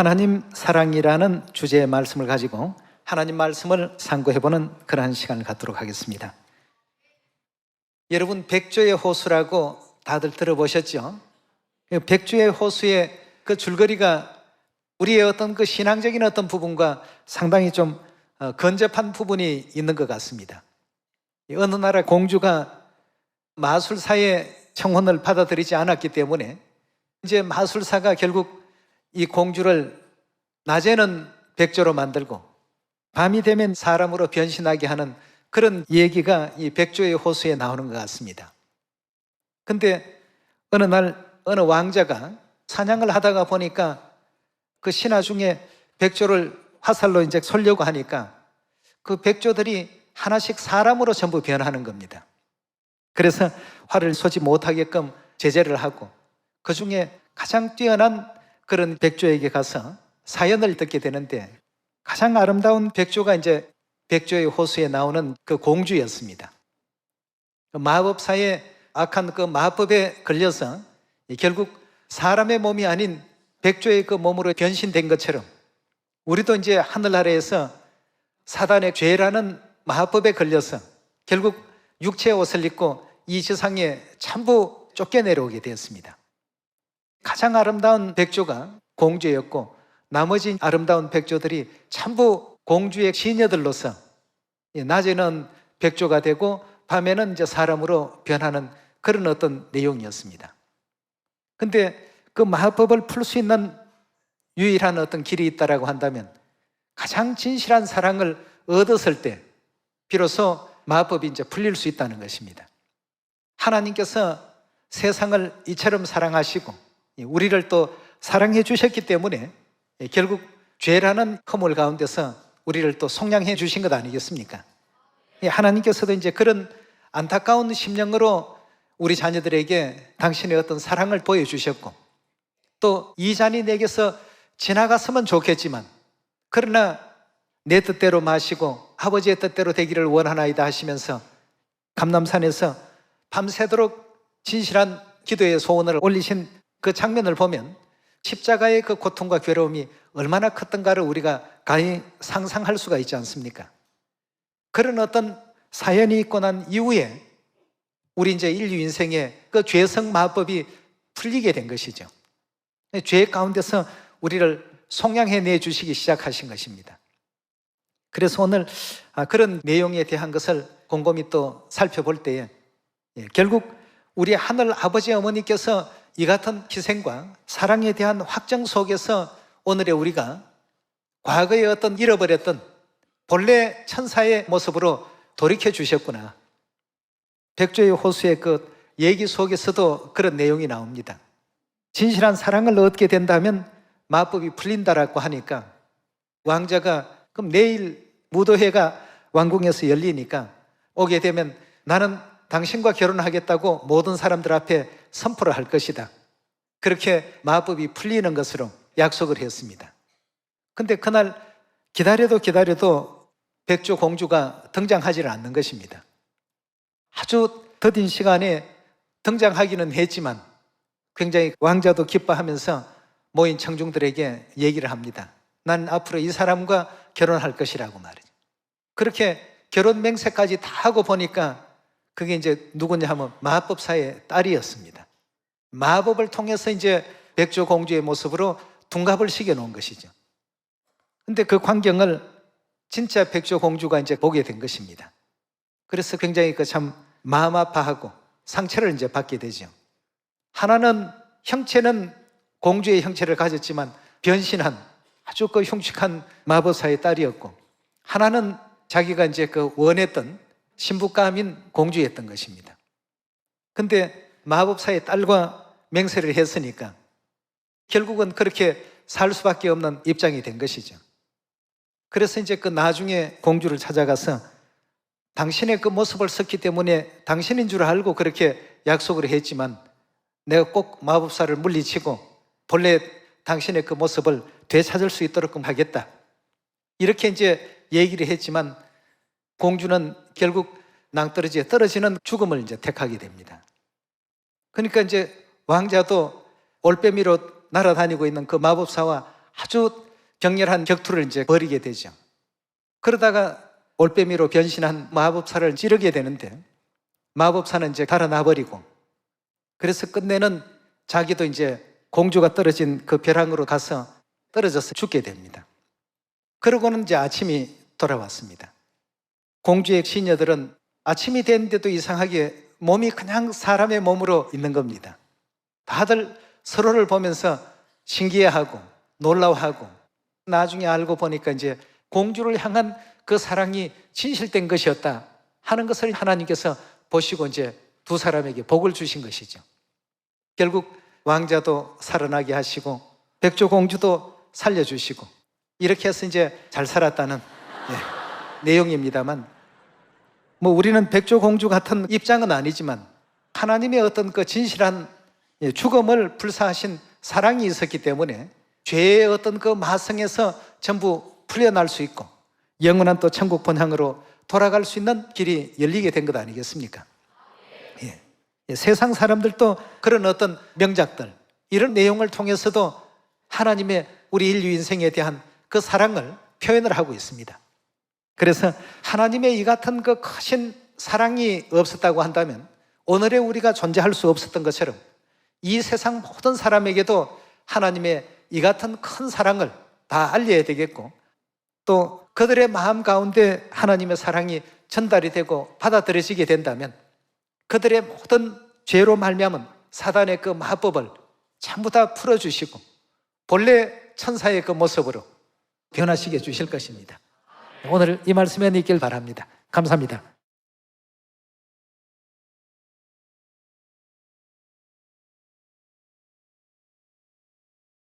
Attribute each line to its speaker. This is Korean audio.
Speaker 1: 하나님 사랑이라는 주제의 말씀을 가지고 하나님 말씀을 상고해보는 그러한 시간을 갖도록 하겠습니다. 여러분, 백조의 호수라고 다들 들어보셨죠? 백조의 호수의 그 줄거리가 우리의 어떤 그 신앙적인 어떤 부분과 상당히 좀 근접한 부분이 있는 것 같습니다. 어느 나라 공주가 마술사의 청혼을 받아들이지 않았기 때문에 이제 마술사가 결국 이 공주를 낮에는 백조로 만들고 밤이 되면 사람으로 변신하게 하는 그런 얘기가 이 백조의 호수에 나오는 것 같습니다. 근데 어느 날 어느 왕자가 사냥을 하다가 보니까 그 신하 중에 백조를 화살로 이제 쏘려고 하니까 그 백조들이 하나씩 사람으로 전부 변하는 겁니다. 그래서 활을 쏘지 못하게끔 제재를 하고 그 중에 가장 뛰어난 그런 백조에게 가서 사연을 듣게 되는데 가장 아름다운 백조가 이제 백조의 호수에 나오는 그 공주였습니다. 그 마법사의 악한 그 마법에 걸려서 결국 사람의 몸이 아닌 백조의 그 몸으로 변신된 것처럼 우리도 이제 하늘나라에서 사단의 죄라는 마법에 걸려서 결국 육체의 옷을 입고 이 세상에 전부 쫓겨내려오게 되었습니다. 가장 아름다운 백조가 공주였고 나머지 아름다운 백조들이 전부 공주의 시녀들로서 낮에는 백조가 되고 밤에는 이제 사람으로 변하는 그런 어떤 내용이었습니다. 근데 그 마법을 풀 수 있는 유일한 어떤 길이 있다라고 한다면 가장 진실한 사랑을 얻었을 때 비로소 마법이 이제 풀릴 수 있다는 것입니다. 하나님께서 세상을 이처럼 사랑하시고 우리를 또 사랑해 주셨기 때문에 결국 죄라는 허물 가운데서 우리를 또 속량해 주신 것 아니겠습니까? 하나님께서도 이제 그런 안타까운 심령으로 우리 자녀들에게 당신의 어떤 사랑을 보여주셨고 또 이 잔이 내게서 지나갔으면 좋겠지만 그러나 내 뜻대로 마시고 아버지의 뜻대로 되기를 원하나이다 하시면서 감람산에서 밤새도록 진실한 기도의 소원을 올리신 그 장면을 보면 십자가의 그 고통과 괴로움이 얼마나 컸던가를 우리가 감히 상상할 수가 있지 않습니까? 그런 어떤 사연이 있고 난 이후에 우리 이제 인류 인생에 그 죄성 마법이 풀리게 된 것이죠. 죄 가운데서 우리를 속량해 내주시기 시작하신 것입니다. 그래서 오늘 그런 내용에 대한 것을 곰곰이 또 살펴볼 때에 결국 우리 하늘 아버지 어머니께서 이 같은 희생과 사랑에 대한 확정 속에서 오늘의 우리가 과거에 어떤 잃어버렸던 본래 천사의 모습으로 돌이켜 주셨구나. 백조의 호수의 그 얘기 속에서도 그런 내용이 나옵니다. 진실한 사랑을 얻게 된다면 마법이 풀린다라고 하니까 왕자가 그럼 내일 무도회가 왕궁에서 열리니까 오게 되면 나는 당신과 결혼하겠다고 모든 사람들 앞에 선포를 할 것이다. 그렇게 마법이 풀리는 것으로 약속을 했습니다. 근데 그날 기다려도 백조 공주가 등장하지를 않는 것입니다. 아주 더딘 시간에 등장하기는 했지만 굉장히 왕자도 기뻐하면서 모인 청중들에게 얘기를 합니다. 난 앞으로 이 사람과 결혼할 것이라고 말이죠. 그렇게 결혼 맹세까지 다 하고 보니까 그게 이제 누구냐 하면 마법사의 딸이었습니다. 마법을 통해서 이제 백조 공주의 모습으로 둔갑을 시켜 놓은 것이죠. 근데 그 광경을 진짜 백조 공주가 이제 보게 된 것입니다. 그래서 굉장히 그 참 마음 아파하고 상처를 이제 받게 되죠. 하나는 형체는 공주의 형체를 가졌지만 변신한 아주 그 흉측한 마법사의 딸이었고 하나는 자기가 이제 그 원했던 신부감인 공주였던 것입니다. 근데 마법사의 딸과 맹세를 했으니까 결국은 그렇게 살 수밖에 없는 입장이 된 것이죠. 그래서 이제 그 나중에 공주를 찾아가서 당신의 그 모습을 썼기 때문에 당신인 줄 알고 그렇게 약속을 했지만 내가 꼭 마법사를 물리치고 본래 당신의 그 모습을 되찾을 수 있도록 하겠다. 이렇게 이제 얘기를 했지만 공주는 결국 낭떠러지에 떨어지는 죽음을 이제 택하게 됩니다. 그러니까 이제 왕자도 올빼미로 날아다니고 있는 그 마법사와 아주 격렬한 격투를 이제 벌이게 되죠. 그러다가 올빼미로 변신한 마법사를 찌르게 되는데 마법사는 이제 달아나버리고, 그래서 끝내는 자기도 이제 공주가 떨어진 그 벼랑으로 가서 떨어져서 죽게 됩니다. 그러고는 이제 아침이 돌아왔습니다. 공주의 시녀들은 아침이 됐는데도 이상하게 몸이 그냥 사람의 몸으로 있는 겁니다. 다들 서로를 보면서 신기해하고 놀라워하고, 나중에 알고 보니까 이제 공주를 향한 그 사랑이 진실된 것이었다 하는 것을 하나님께서 보시고 이제 두 사람에게 복을 주신 것이죠. 결국 왕자도 살아나게 하시고 백조 공주도 살려주시고, 이렇게 해서 이제 잘 살았다는 내용입니다만, 뭐 우리는 백조 공주 같은 입장은 아니지만 하나님의 어떤 그 진실한 죽음을 불사하신 사랑이 있었기 때문에 죄의 어떤 그 마성에서 전부 풀려날 수 있고 영원한 또 천국 본향으로 돌아갈 수 있는 길이 열리게 된 것 아니겠습니까? 세상 사람들도 그런 어떤 명작들, 이런 내용을 통해서도 하나님의 우리 인류 인생에 대한 그 사랑을 표현을 하고 있습니다. 그래서 하나님의 이 같은 그 크신 사랑이 없었다고 한다면 오늘의 우리가 존재할 수 없었던 것처럼 이 세상 모든 사람에게도 하나님의 이 같은 큰 사랑을 다 알려야 되겠고, 또 그들의 마음 가운데 하나님의 사랑이 전달이 되고 받아들여지게 된다면 그들의 모든 죄로 말미암은 사단의 그 마법을 전부 다 풀어주시고 본래 천사의 그 모습으로 변화시켜 주실 것입니다. 오늘 이 말씀에 있길 바랍니다. 감사합니다.